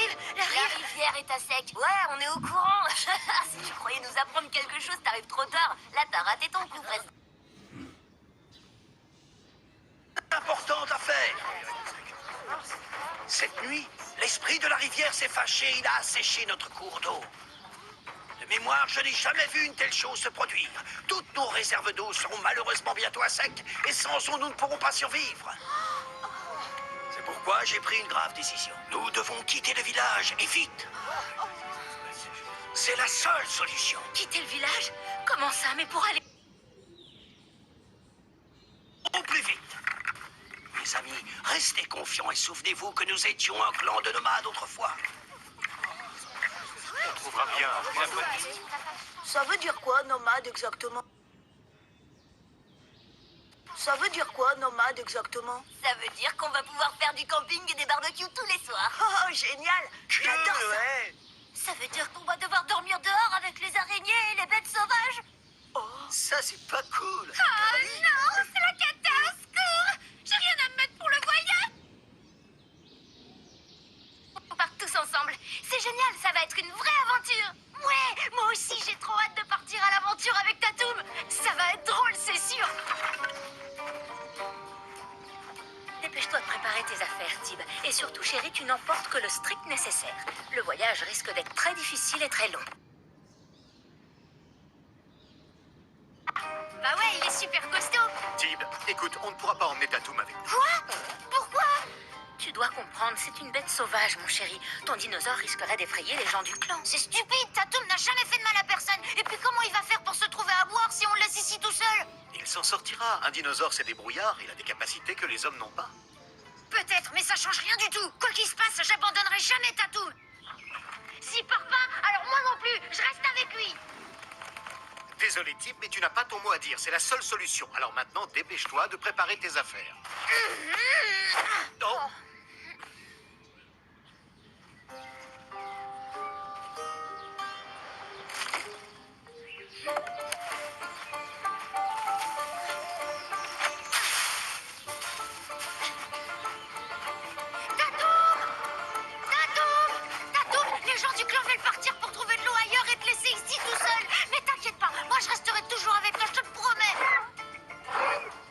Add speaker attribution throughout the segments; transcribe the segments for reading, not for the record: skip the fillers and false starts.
Speaker 1: arrive. La rivière est à sec. Ouais, on est au courant. Si tu croyais nous apprendre quelque chose, t'arrives trop tard. Là, t'as raté ton coup, presque.
Speaker 2: Importante affaire. Cette nuit, l'esprit de la rivière s'est fâché, il a asséché notre cours d'eau. De mémoire, je n'ai jamais vu une telle chose se produire. Toutes nos réserves d'eau seront malheureusement bientôt à sec, et sans eau, nous ne pourrons pas survivre. C'est pourquoi j'ai pris une grave décision. Nous devons quitter le village, et vite. C'est la seule solution.
Speaker 1: Quitter le village? Comment ça? Mais pour aller...
Speaker 2: Au plus vite. Mes amis, restez confiants et souvenez-vous que nous étions un clan de nomades autrefois.
Speaker 3: On trouvera bien la bonne...
Speaker 4: Ça veut dire quoi, nomade, exactement? Ça veut dire quoi, nomade, exactement?
Speaker 1: Ça veut dire qu'on va pouvoir faire du camping et des barbecues tous les soirs.
Speaker 4: Oh, génial! J'adore ça!
Speaker 2: Ouais.
Speaker 1: Ça veut dire qu'on va devoir dormir dehors avec les araignées et les bêtes sauvages.
Speaker 2: Ça, c'est pas cool.
Speaker 1: Ah non, c'est la cata, au secours! J'ai rien à me mettre pour le voyage. On part tous ensemble. C'est génial, ça va être une vraie aventure. Ouais, moi aussi j'ai trop hâte de partir à l'aventure avec Tatoum. Ça va être drôle, c'est sûr. Dépêche-toi de préparer tes affaires, Tib. Et surtout, chérie, tu n'emportes que le strict nécessaire. Le voyage risque d'être très difficile et très long. Bah ouais, il est super costaud.
Speaker 3: Tib, écoute, on ne pourra pas emmener Tatoum avec nous.
Speaker 1: Quoi? Pourquoi? Tu dois comprendre, c'est une bête sauvage, mon chéri. Ton dinosaure risquerait d'effrayer les gens du clan. C'est stupide, Tatoum n'a jamais fait de mal à personne. Et puis comment il va faire pour se trouver à boire si on le laisse ici tout seul?
Speaker 3: Il s'en sortira. Un dinosaure, c'est débrouillard. Il a des capacités que les hommes n'ont pas.
Speaker 1: Peut-être, mais ça change rien du tout. Quoi qu'il se passe, j'abandonnerai jamais Tatoum. S'il part pas, alors moi non plus, je reste avec lui.
Speaker 3: Désolé, Tib, mais tu n'as pas ton mot à dire. C'est la seule solution. Alors maintenant, dépêche-toi de préparer tes affaires.
Speaker 2: Oh.
Speaker 1: Tatoum, les gens du clan veulent partir pour trouver de l'eau ailleurs et te laisser ici tout seul. Mais t'inquiète pas, moi je resterai toujours avec toi, je te le promets.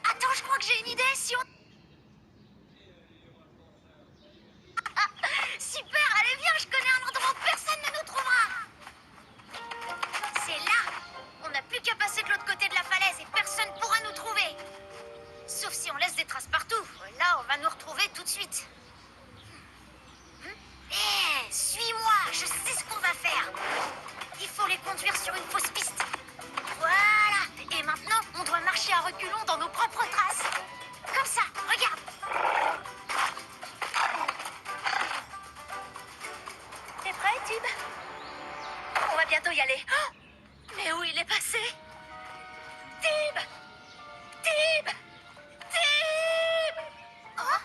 Speaker 1: Attends, je crois que j'ai une idée. Si on... Super, allez viens, je connais un endroit où personne ne nous trouvera. C'est là. On n'a plus qu'à passer de l'autre côté de la falaise et personne pourra nous trouver. Sauf si on laisse des traces partout. Là, on va nous retrouver tout de suite. Hé, suis-moi, je sais ce qu'on va faire. Il faut les conduire sur une fausse piste. Voilà. Et maintenant, on doit marcher à reculons dans nos propres traces. Comme ça, regarde. T'es prêt, Tib? On va bientôt y aller. Oh, mais où il est passé? Tib! Tib! Tib! Oh?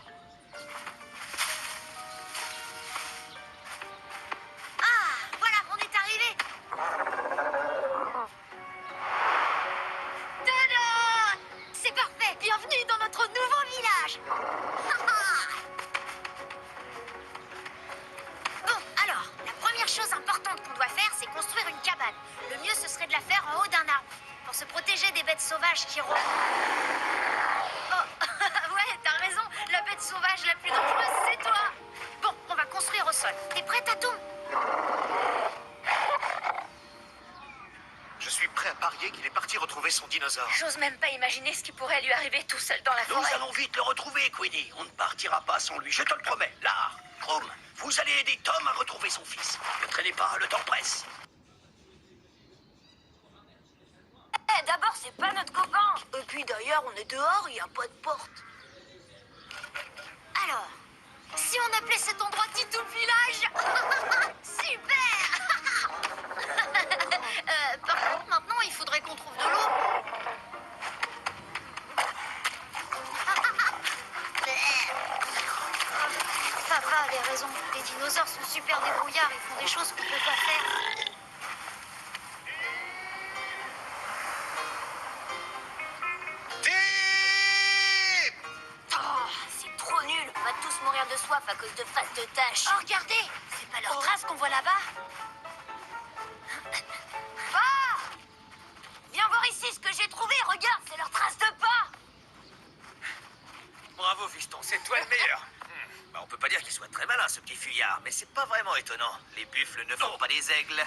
Speaker 1: Ah, voilà, on est arrivé. Tada! C'est parfait. Bienvenue dans notre nouveau village. Bon, alors, la première chose importante qu'on doit faire, c'est construire une cabane. Le mieux, ce serait de la faire en haut d'un arbre, pour se protéger des bêtes sauvages qui rôdent. Oh, ouais, t'as raison. La bête sauvage la plus dangereuse, c'est toi. Bon, on va construire au sol. T'es prêt, Tatoum?
Speaker 3: Je suis prêt à parier qu'il est parti retrouver son dinosaure.
Speaker 1: J'ose même pas imaginer ce qui pourrait lui arriver tout seul dans la
Speaker 2: Nous
Speaker 1: forêt.
Speaker 2: allons vite le retrouver, Queenie. On ne partira pas sans lui, je te le promets. Là, Chrome, vous allez aider Tom à retrouver son fils. Ne traînez pas, le temps presse.
Speaker 1: Eh, d'abord, c'est pas notre copain.
Speaker 4: Et puis d'ailleurs, on est dehors, il n'y a pas de porte.
Speaker 1: Alors, si on appelait cet endroit Titoum Village? Super. Par contre, maintenant, il faudrait qu'on trouve de l'eau. Papa avait raison. Les dinosaures sont super débrouillards. Ils font des choses qu'on peut pas faire.
Speaker 3: Tib!
Speaker 1: Oh, c'est trop nul. On va tous mourir de soif à cause de face de tâches. Oh, regardez. C'est pas leurs traces qu'on voit là-bas? Va! Viens voir ici ce que j'ai trouvé, regarde, c'est leurs traces de pas!
Speaker 5: Bravo, fiston, c'est toi le meilleur. On peut pas dire qu'il soit très malin, ce petit fuyard, mais c'est pas vraiment étonnant. Les buffles ne font pas des aigles.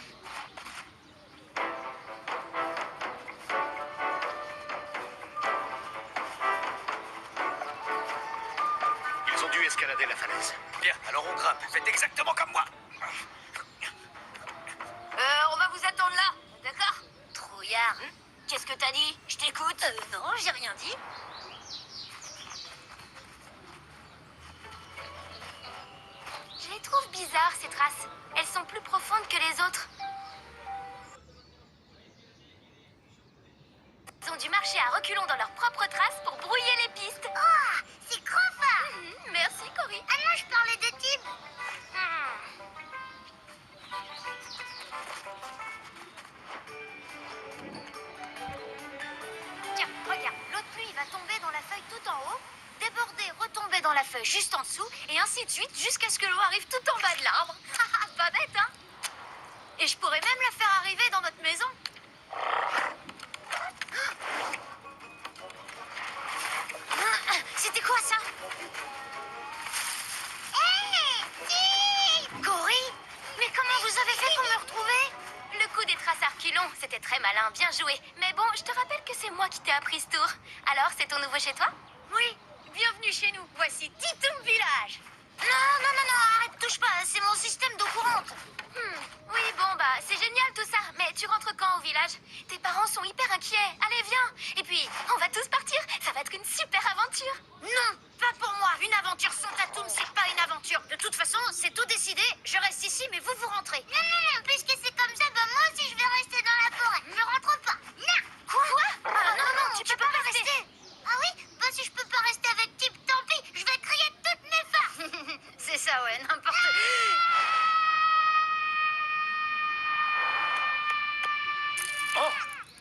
Speaker 3: Ils ont dû escalader la falaise.
Speaker 5: Bien, alors on grimpe. Faites exactement comme moi.
Speaker 1: On va vous attendre là, d'accord? Trouillard. Qu'est-ce que t'as dit? Je t'écoute. Non, j'ai rien dit. Je les trouve bizarres, ces traces. Elles sont plus profondes que les autres. Ils ont dû marcher à reculons dans leurs propres traces pour brouiller les pistes. Oh, c'est trop fort. Merci, Cory. Ah non, je parlais de Tim. Tiens, regarde, l'eau de pluie va tomber dans la feuille tout en haut, déborder, retomber dans la feuille juste en dessous, et ainsi de suite jusqu'à ce que l'eau arrive tout en bas de l'arbre. Pas bête, hein? Et je pourrais même la faire arriver dans notre maison. C'était quoi ça? Hé! Cory? Mais comment vous avez fait pour me retrouver? Le coup des traces à reculons, c'était très malin, bien joué. Mais bon, je te rappelle que c'est moi qui t'ai appris ce tour. Alors, c'est ton nouveau chez toi? Oui, bienvenue chez nous. Voici Titoum Village. Non, arrête, touche pas, c'est mon système d'eau courante. Oui, bon, bah, c'est génial tout ça. Mais tu rentres quand au village? Tes parents sont hyper inquiets. Allez, viens. Et puis, on va tous partir. Ça va être une super aventure. Non, pas pour moi. Une aventure sans Tatoum, c'est pas une aventure. De toute façon, c'est tout décidé. Je reste ici, mais vous rentrez. Non, puisque c'est comme ça, bah moi aussi je vais rester dans la forêt. Je rentre pas. Non. Quoi? Non, tu peux pas rester. Ah oui? Bah si je peux pas rester avec Tip, tant pis. Je vais crier toutes mes farces. C'est ça, ouais, n'importe.
Speaker 4: Oh,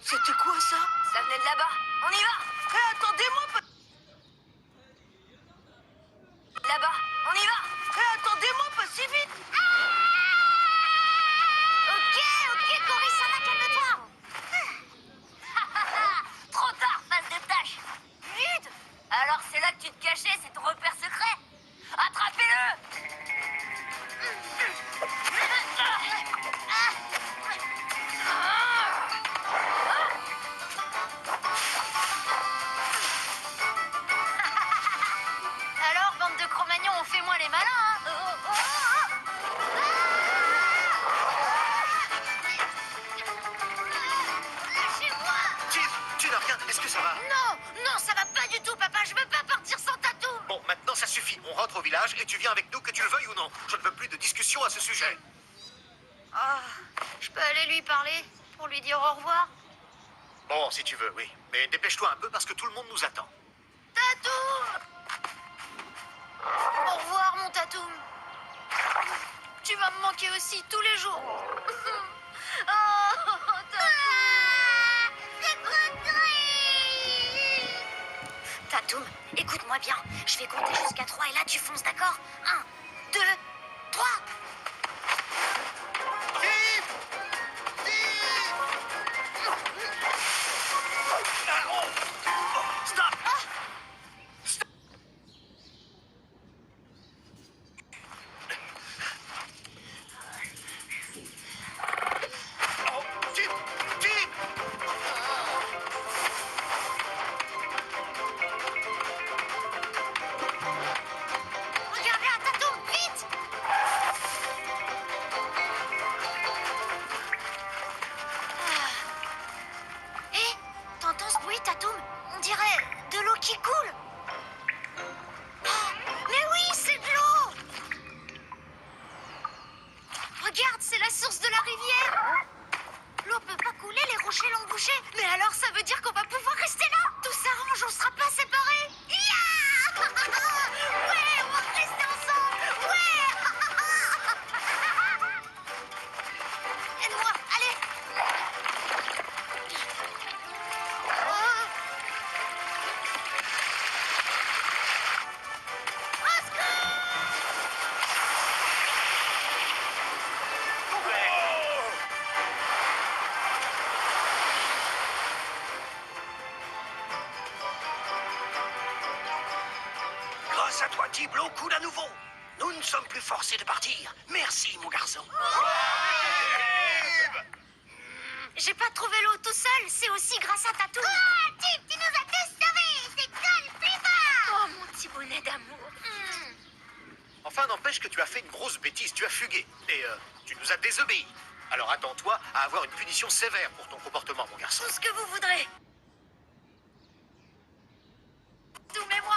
Speaker 4: c'était quoi ça?
Speaker 1: Ça venait de là-bas. On y va.
Speaker 4: Hé, attendez-moi
Speaker 1: Là-bas. On y va.
Speaker 4: Hé, attendez-moi pas si vite.
Speaker 1: Ok, Cory, ça va, calme-toi. Trop tard, face de tâche. Vite. Alors c'est là que tu te cachais, c'est ton repère secret. Attrapez-le. Alors, bande de Cro-Magnons, on fait moins les malins, hein? Lâchez-moi!
Speaker 3: Tim, tu n'as rien. Est-ce que ça va?
Speaker 1: Non, ça va pas du tout, papa. Je veux pas partir sans Tatoum.
Speaker 3: Bon, maintenant ça suffit. On rentre au village et tu viens avec nous, que tu le veuilles ou non. Je ne veux plus de discussion à ce sujet.
Speaker 1: Ah, je peux aller lui parler pour lui dire au revoir.
Speaker 3: Bon, si tu veux, oui. Mais dépêche-toi un peu parce que tout le monde nous attend.
Speaker 1: Tatoum! Au revoir, mon Tatoum. Tu vas me manquer aussi tous les jours. Oh, Tatoum, écoute-moi bien. Je vais compter jusqu'à 3 et là tu fonces, d'accord? 1, 2, 3.
Speaker 5: Stop!
Speaker 3: Oh, Tim! Tim!
Speaker 1: Regarde là, Tatoum, vite! Hé, t'entends ce bruit, Tatoum? On dirait de l'eau qui coule. Oh, mais oui, c'est de l'eau! Regarde, c'est la source de la rivière. L'eau peut pas couler, les rochers l'ont bouché. Mais alors, ça veut dire qu'on va pouvoir rester là. Tout s'arrange, on sera pas séparés. Yeah! Ouais, on va rester ensemble. Ouais! Aide-moi, allez. Oh. Au secours!
Speaker 2: Tib l'eau coule à nouveau. Nous ne sommes plus forcés de partir. Merci, mon garçon.
Speaker 1: J'ai pas trouvé l'eau tout seul, c'est aussi grâce à Tatou. Oh, Tib, tu nous as tous sauvés. C'est cool, plus fort. Oh, mon petit bonnet d'amour.
Speaker 3: Enfin, n'empêche que tu as fait une grosse bêtise. Tu as fugué. Et tu nous as désobéi. Alors attends-toi à avoir une punition sévère pour ton comportement, mon garçon.
Speaker 1: Tout ce que vous voudrez. Tout, mais moi,